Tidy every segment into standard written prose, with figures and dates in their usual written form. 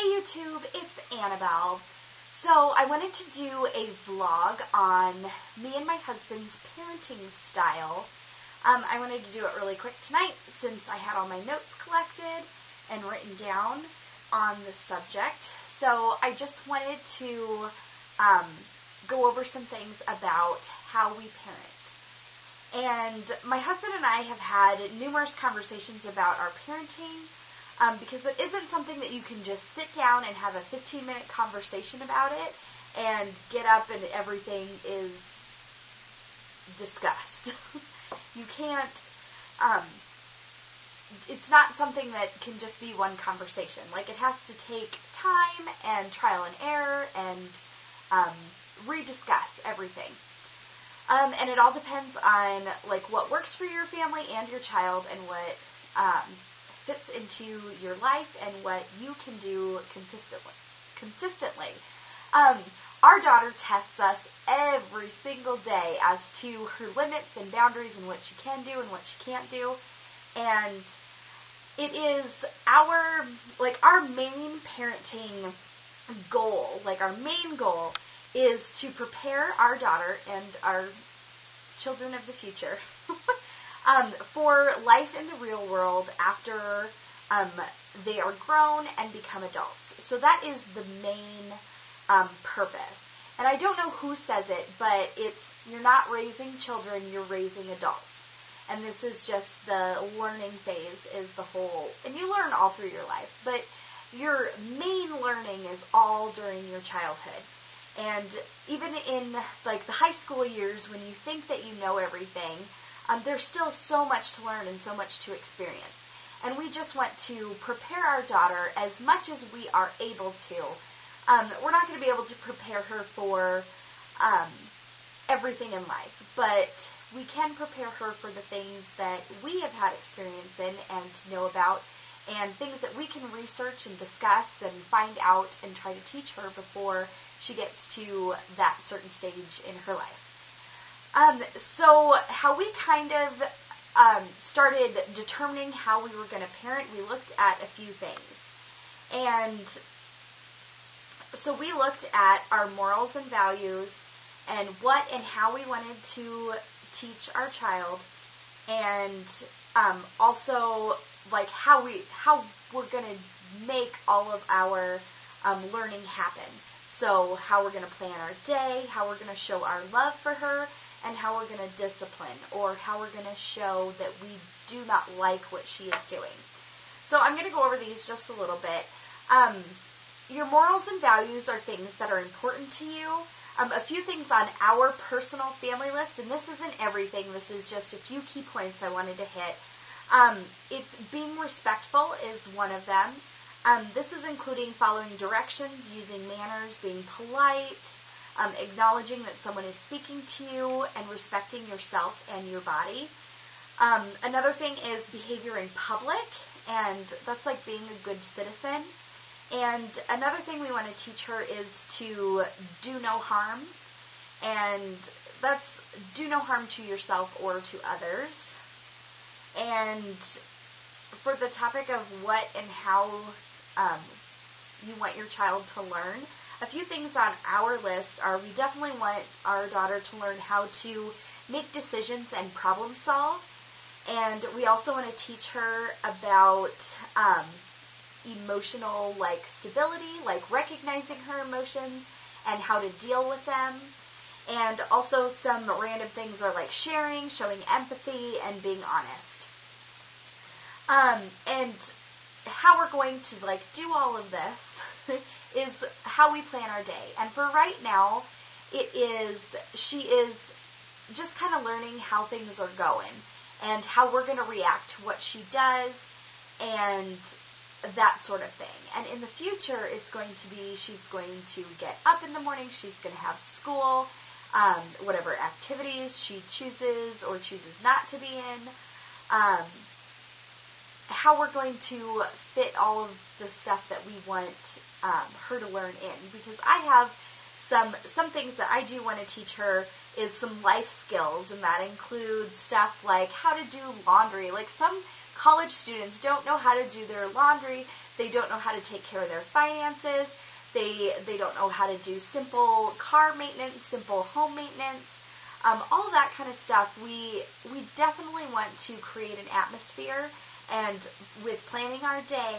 Hey YouTube, it's Annabelle. So I wanted to do a vlog on me and my husband's parenting style. I wanted to do it really quick tonight since I had all my notes collected and written down on the subject. So I just wanted to go over some things about how we parent. And my husband and I have had numerous conversations about our parenting. Because it isn't something that you can just sit down and have a 15-minute conversation about it and get up and everything is discussed. You can't, it's not something that can just be one conversation. Like, it has to take time and trial and error and rediscuss everything. And it all depends on, like, what works for your family and your child and what fits into your life and what you can do consistently. Our daughter tests us every single day as to her limits and boundaries and what she can do and what she can't do. And it is our main parenting goal, our main goal is to prepare our daughter and our children of the future for life in the real world after they are grown and become adults. So that is the main purpose. And I don't know who says it, but you're not raising children, you're raising adults. And this is just the learning phase is the whole, and you learn all through your life, but your main learning is all during your childhood. And even in the high school years when you think that you know everything, there's still so much to learn and so much to experience. And we just want to prepare our daughter as much as we are able to. We're not going to be able to prepare her for everything in life, but we can prepare her for the things that we have had experience in and to know about, and things that we can research and discuss and find out and try to teach her before she gets to that certain stage in her life. So how we kind of started determining how we were going to parent, we looked at a few things. And so we looked at our morals and values and what and how we wanted to teach our child, and also how we're going to make all of our learning happen. So how we're going to plan our day, how we're going to show our love for her, and how we're going to discipline, or how we're going to show that we do not like what she is doing. So I'm going to go over these just a little bit. Your morals and values are things that are important to you. A few things on our personal family list, and this isn't everything, this is just a few key points I wanted to hit. It's being respectful is one of them. This is including following directions, using manners, being polite, acknowledging that someone is speaking to you, and respecting yourself and your body. Another thing is behavior in public, and that's like being a good citizen. And another thing we want to teach her is to do no harm, and that's do no harm to yourself or to others. And for the topic of what and how you want your child to learn, a few things on our list are we definitely want our daughter to learn how to make decisions and problem solve. And we also want to teach her about emotional stability, recognizing her emotions and how to deal with them. And also some random things are sharing, showing empathy, and being honest. And how we're going to do all of this is how we plan our day. And for right now, she is just kind of learning how things are going and how we're going to react to what she does and that sort of thing. And in the future, it's going to be she's going to get up in the morning, she's going to have school, whatever activities she chooses or chooses not to be in, how we're going to fit all of the stuff that we want her to learn in. Because I have some things that I do want to teach her is some life skills, and that includes stuff like how to do laundry. Some college students don't know how to do their laundry. They don't know how to take care of their finances. They don't know how to do simple car maintenance, simple home maintenance, all that kind of stuff. We definitely want to create an atmosphere, and with planning our day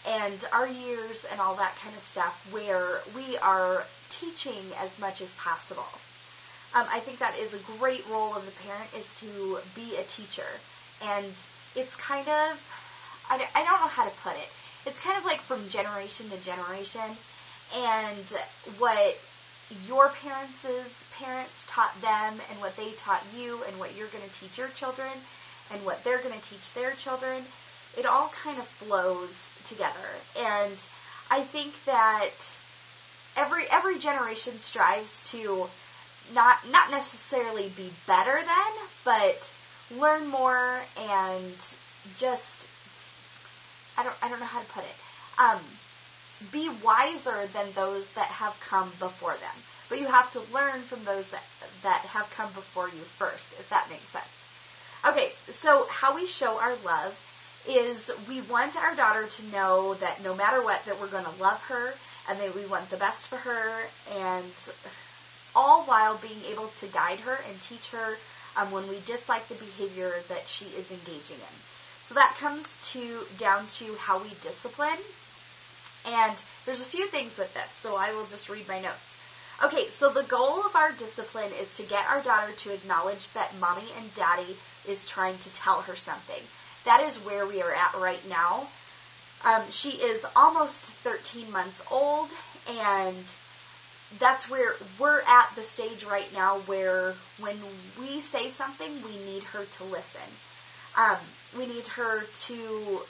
and our years and all that kind of stuff, where we are teaching as much as possible. I think that is a great role of the parent, is to be a teacher. And it's kind of, I don't know how to put it. It's kind of like from generation to generation. And what your parents taught them, and what they taught you, and what you're going to teach your children, and what they're going to teach their children, it all kind of flows together. And I think that every generation strives to not necessarily be better than, but learn more, and just, I don't know how to put it, be wiser than those that have come before them. But you have to learn from those that have come before you first, if that makes sense. Okay, so how we show our love is we want our daughter to know that no matter what, that we're going to love her, and that we want the best for her, and all while being able to guide her and teach her when we dislike the behavior that she is engaging in. So that comes down to how we discipline. And there's a few things with this, so I will just read my notes. Okay, so the goal of our discipline is to get our daughter to acknowledge that mommy and daddy is trying to tell her something. That is where we are at right now. She is almost 13 months old, and that's where we're at the stage right now where when we say something, we need her to listen. We need her to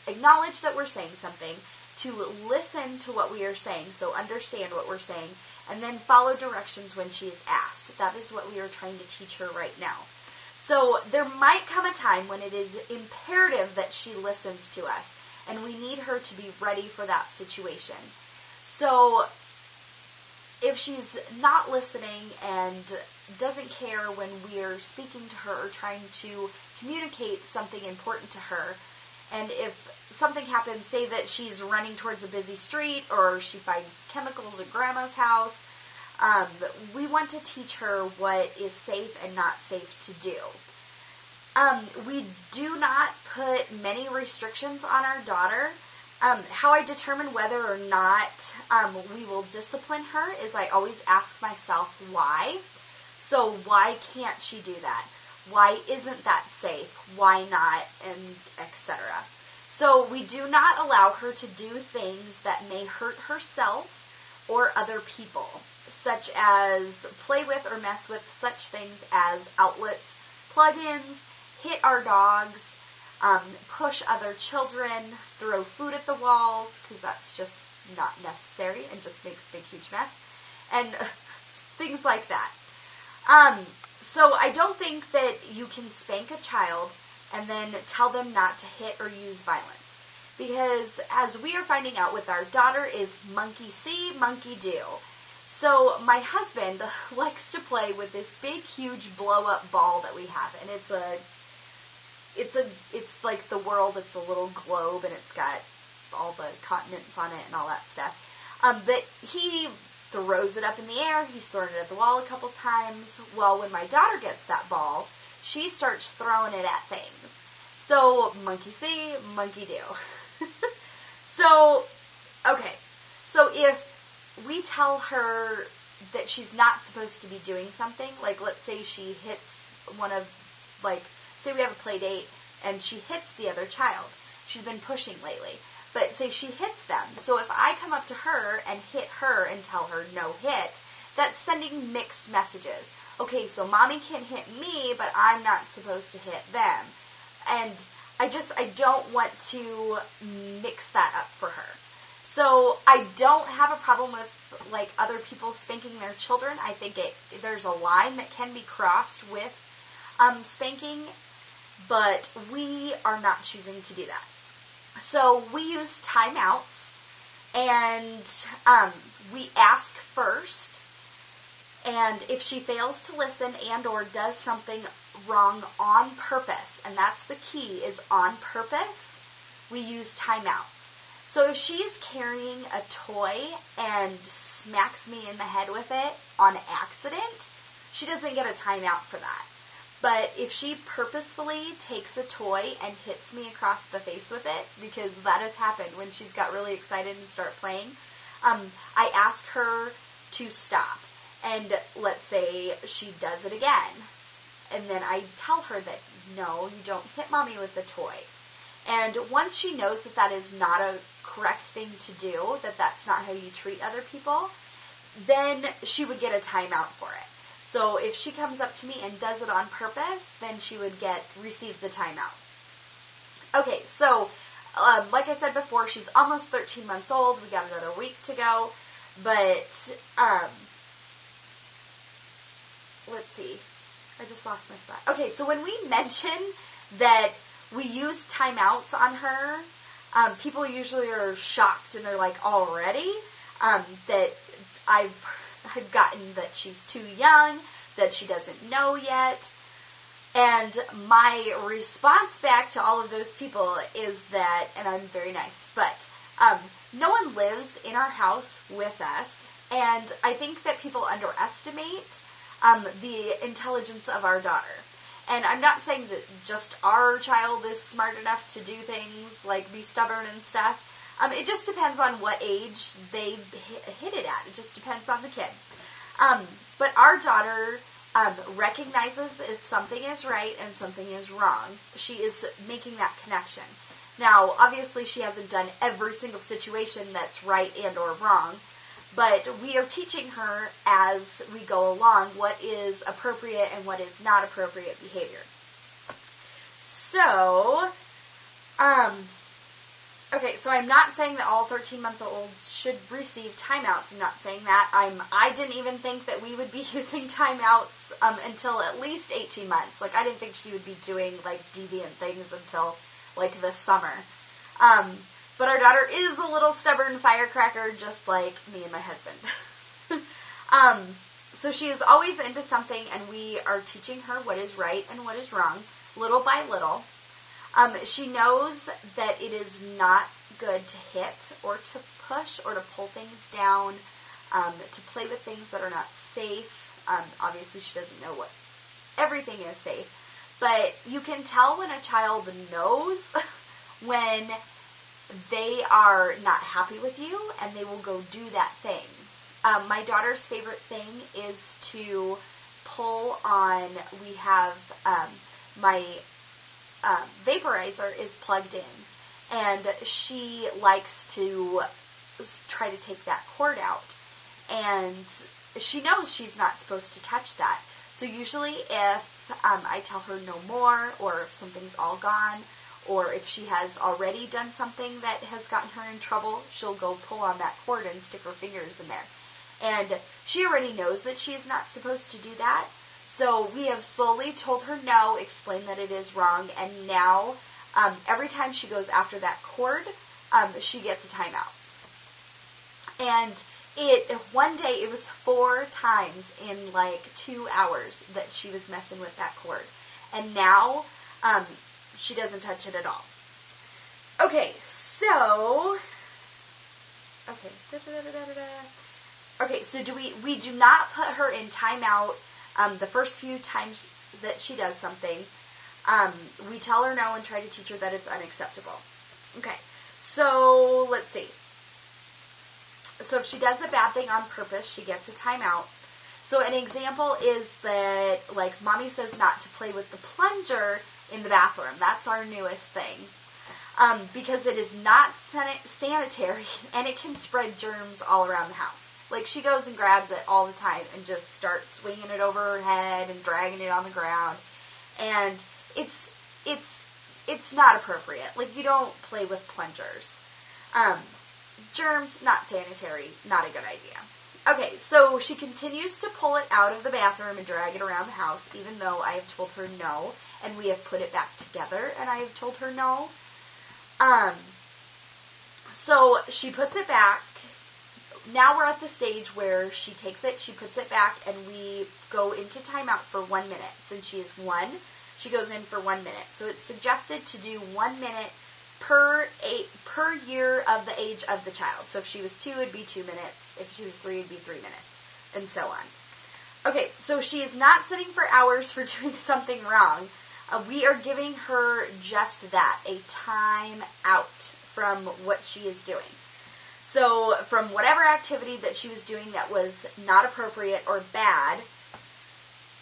acknowledge that we're saying something, to listen to what we are saying, so understand what we're saying, and then follow directions when she is asked. That is what we are trying to teach her right now. So there might come a time when it is imperative that she listens to us, and we need her to be ready for that situation. So if she's not listening and doesn't care when we're speaking to her or trying to communicate something important to her, and if something happens, say that she's running towards a busy street or she finds chemicals at grandma's house, we want to teach her what is safe and not safe to do. We do not put many restrictions on our daughter. How I determine whether or not we will discipline her is I always ask myself why. So why can't she do that? Why isn't that safe? Why not? And etc. So we do not allow her to do things that may hurt herself or other people, such as play with or mess with such things as outlets, plug-ins, hit our dogs, push other children, throw food at the walls, because that's just not necessary and just makes a big, huge mess, and things like that. So I don't think that you can spank a child and then tell them not to hit or use violence, because as we are finding out with our daughter is monkey see, monkey do. So my husband likes to play with this big, huge blow-up ball that we have, and it's like the world. It's a little globe, and it's got all the continents on it and all that stuff. But he throws it up in the air. He's thrown it at the wall a couple times. Well, when my daughter gets that ball, she starts throwing it at things. So monkey see, monkey do. So if we tell her that she's not supposed to be doing something, like let's say she hits say we have a play date and she hits the other child. She's been pushing lately. But say she hits them. So if I come up to her and hit her and tell her no hit, that's sending mixed messages. Okay, so mommy can hit me, but I'm not supposed to hit them. And I don't want to mix that up for her. So I don't have a problem with like other people spanking their children. I think there's a line that can be crossed with spanking, but we are not choosing to do that. So we use timeouts, and we ask first, and if she fails to listen and or does something wrong on purpose, and that's the key, is on purpose, we use timeouts. So if she's carrying a toy and smacks me in the head with it on accident, she doesn't get a timeout for that. But if she purposefully takes a toy and hits me across the face with it, because that has happened when she's got really excited and start playing, I ask her to stop. And let's say she does it again. And then I tell her that, no, you don't hit mommy with the toy. And once she knows that that is not a correct thing to do, that that's not how you treat other people, then she would get a timeout for it. So if she comes up to me and does it on purpose, then she would receive the timeout. Okay, so like I said before, she's almost 13 months old. We got another week to go. But let's see. I just lost my spot. Okay, so when we mention that we use timeouts on her, people usually are shocked and they're like, already? That I've gotten that she's too young, that she doesn't know yet. And my response back to all of those people is that, and I'm very nice, but no one lives in our house with us. And I think that people underestimate the intelligence of our daughter. And I'm not saying that just our child is smart enough to do things like be stubborn and stuff. It just depends on what age they hit it at. It just depends on the kid. But our daughter recognizes if something is right and something is wrong. She is making that connection. Now, obviously, she hasn't done every single situation that's right and or wrong. But we are teaching her as we go along what is appropriate and what is not appropriate behavior. So, okay, so I'm not saying that all 13-month-olds should receive timeouts. I'm not saying that. I didn't even think that we would be using timeouts until at least 18 months. Like, I didn't think she would be doing, like, deviant things until, like, the summer. But our daughter is a little stubborn firecracker, just like me and my husband. So she is always into something, and we are teaching her what is right and what is wrong, little by little. She knows that it is not good to hit or to push or to pull things down, to play with things that are not safe. Obviously, she doesn't know what everything is safe. But you can tell when a child knows when they are not happy with you, and they will go do that thing. My daughter's favorite thing is to pull on, we have my vaporizer is plugged in, and she likes to try to take that cord out, and she knows she's not supposed to touch that. So usually if I tell her no more, or if something's all gone, or if she has already done something that has gotten her in trouble, she'll go pull on that cord and stick her fingers in there. And she already knows that she is not supposed to do that. So we have slowly told her no, explained that it is wrong, and now every time she goes after that cord, she gets a timeout. And one day it was 4 times in like 2 hours that she was messing with that cord. And now she doesn't touch it at all. Okay, so we do not put her in timeout the first few times that she does something. We tell her no and try to teach her that it's unacceptable. Okay, so let's see. So if she does a bad thing on purpose, she gets a timeout. So an example is that, like, mommy says not to play with the plunger in the bathroom. That's our newest thing. Because it is not sanitary, and it can spread germs all around the house. Like, she goes and grabs it all the time and just starts swinging it over her head and dragging it on the ground. And it's not appropriate. Like, you don't play with plungers. Germs, not sanitary, not a good idea. Okay, so she continues to pull it out of the bathroom and drag it around the house, even though I have told her no, and we have put it back together, and I have told her no. So she puts it back. Now we're at the stage where she takes it, she puts it back, and we go into timeout for 1 minute. Since she is 1, she goes in for 1 minute. So it's suggested to do 1 minute per year of the age of the child. So if she was 2, it'd be 2 minutes. If she was 3, it'd be 3 minutes, and so on. Okay, so she is not sitting for hours for doing something wrong. We are giving her just that, a time out from what she is doing. So from whatever activity that she was doing that was not appropriate or bad,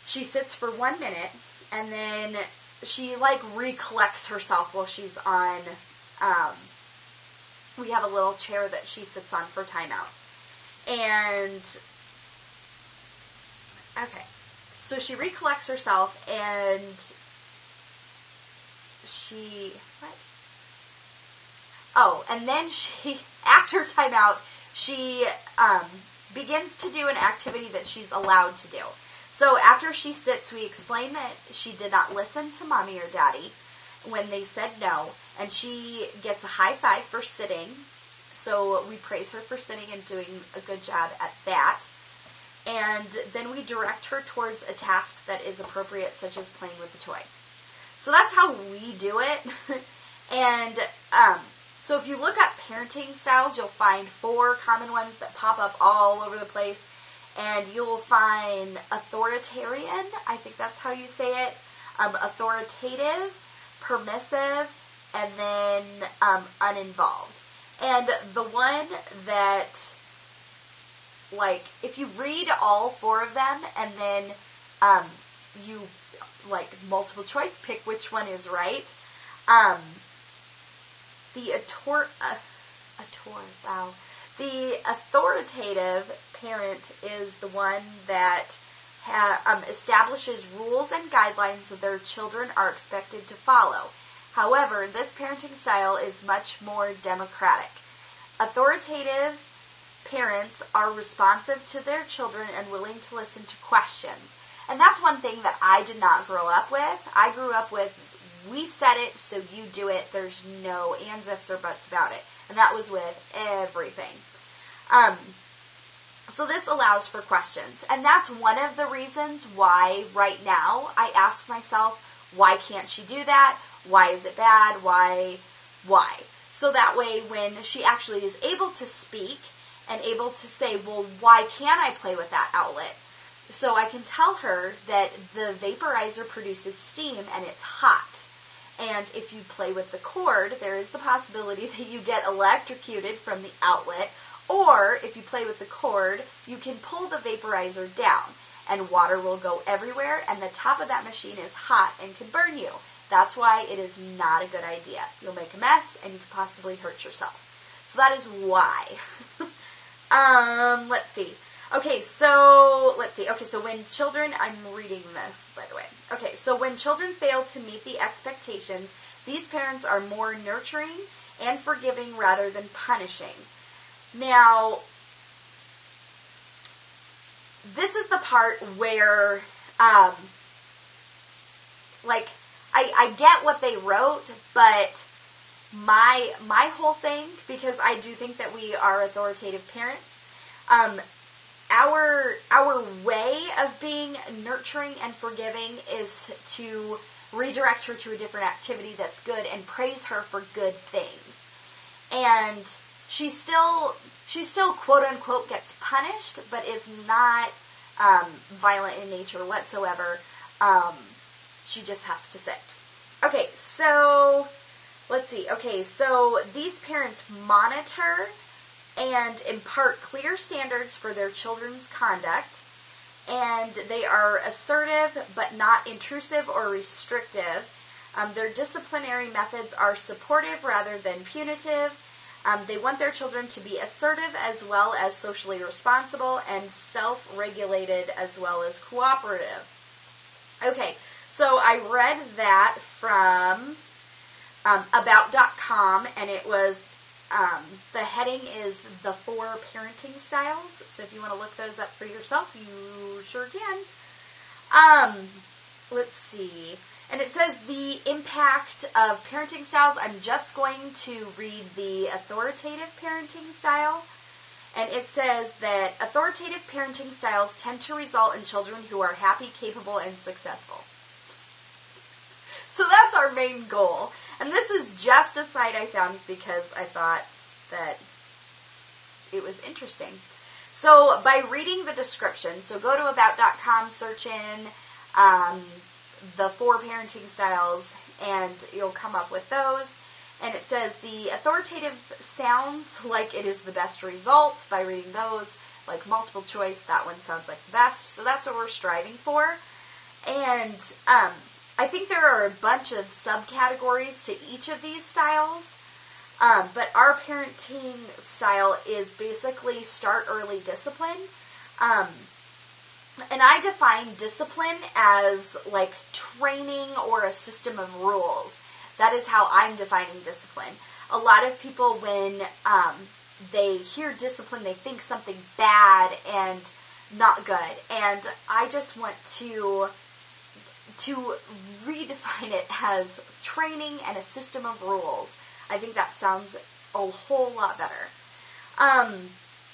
she sits for 1 minute, and then she recollects herself while she's on, we have a little chair that she sits on for timeout. And, okay, so she recollects herself, and and then she, after timeout, she begins to do an activity that she's allowed to do. So after she sits, we explain that she did not listen to mommy or daddy when they said no, and she gets a high five for sitting. So we praise her for sitting and doing a good job at that. And then we direct her towards a task that is appropriate, such as playing with the toy. So that's how we do it. And so if you look up parenting styles, you'll find 4 common ones that pop up all over the place. And you'll find authoritarian, I think that's how you say it, authoritative, permissive, and then uninvolved. And the one that, if you read all 4 of them and then you, multiple choice, pick which one is right, the authoritative parent is the one that establishes rules and guidelines that their children are expected to follow. However, this parenting style is much more democratic. Authoritative parents are responsive to their children and willing to listen to questions. And that's one thing that I did not grow up with. I grew up with, we said it, so you do it. There's no ands, ifs, or buts about it. And that was with everything. So this allows for questions. And that's one of the reasons why right now I ask myself, why can't she do that? Why is it bad? Why? So that way when she actually is able to speak and able to say, well, why can't I play with that outlet? So I can tell her that the vaporizer produces steam and it's hot. And if you play with the cord, there is the possibility that you get electrocuted from the outlet. Or if you play with the cord, you can pull the vaporizer down and water will go everywhere and the top of that machine is hot and can burn you. That's why it is not a good idea. You'll make a mess and you could possibly hurt yourself. So that is why. Let's see. Okay, so when children, I'm reading this, by the way. Okay, so when children fail to meet the expectations, these parents are more nurturing and forgiving rather than punishing. Now, this is the part where, I get what they wrote, but my whole thing, because I do think that we are authoritative parents, our way of being nurturing and forgiving is to redirect her to a different activity that's good and praise her for good things. And she still quote unquote gets punished, but it's not violent in nature whatsoever. She just has to sit. Okay, so let's see. Okay, so these parents monitor and impart clear standards for their children's conduct, and they are assertive but not intrusive or restrictive. Their disciplinary methods are supportive rather than punitive. They want their children to be assertive as well as socially responsible and self-regulated as well as cooperative. Okay, so I read that from about.com, and it was the heading is the 4 parenting styles. So if you want to look those up for yourself, you sure can. Let's see. And it says the impact of parenting styles. I'm just going to read the authoritative parenting style. And it says that authoritative parenting styles tend to result in children who are happy, capable, and successful. So that's our main goal. And this is just a site I found because I thought that it was interesting. So by reading the description, so go to about.com, search in the 4 parenting styles, and you'll come up with those. And it says the authoritative sounds like it is the best result. By reading those, like multiple choice, that one sounds like the best. So that's what we're striving for. And I think there are a bunch of subcategories to each of these styles. But our parenting style is basically start early discipline. And I define discipline as like training or a system of rules. That is how I'm defining discipline. A lot of people, when they hear discipline, they think something bad and not good. And I just want to redefine it as training and a system of rules. I think that sounds a whole lot better.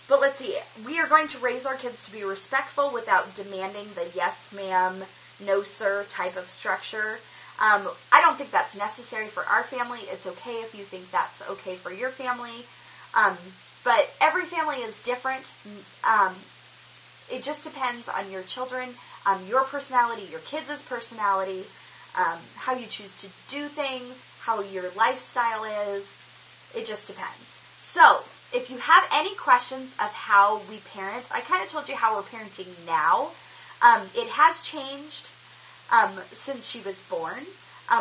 But let's see. We are going to raise our kids to be respectful without demanding the yes ma'am, no sir type of structure. I don't think that's necessary for our family. It's okay if you think that's okay for your family. But every family is different. It just depends on your children, your personality, your kids' personality, how you choose to do things, how your lifestyle is. It just depends. So, if you have any questions of how we parent, I kind of told you how we're parenting now. It has changed since she was born.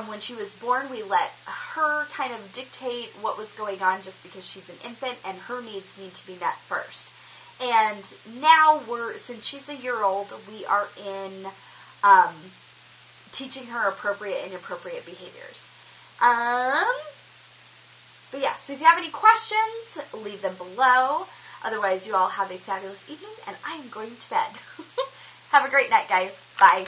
When she was born, we let her kind of dictate what was going on just because she's an infant and her needs need to be met first. And now since she's a year old, we are in teaching her appropriate and inappropriate behaviors. But yeah, so if you have any questions, leave them below. Otherwise, you all have a fabulous evening, and I am going to bed. Have a great night, guys. Bye.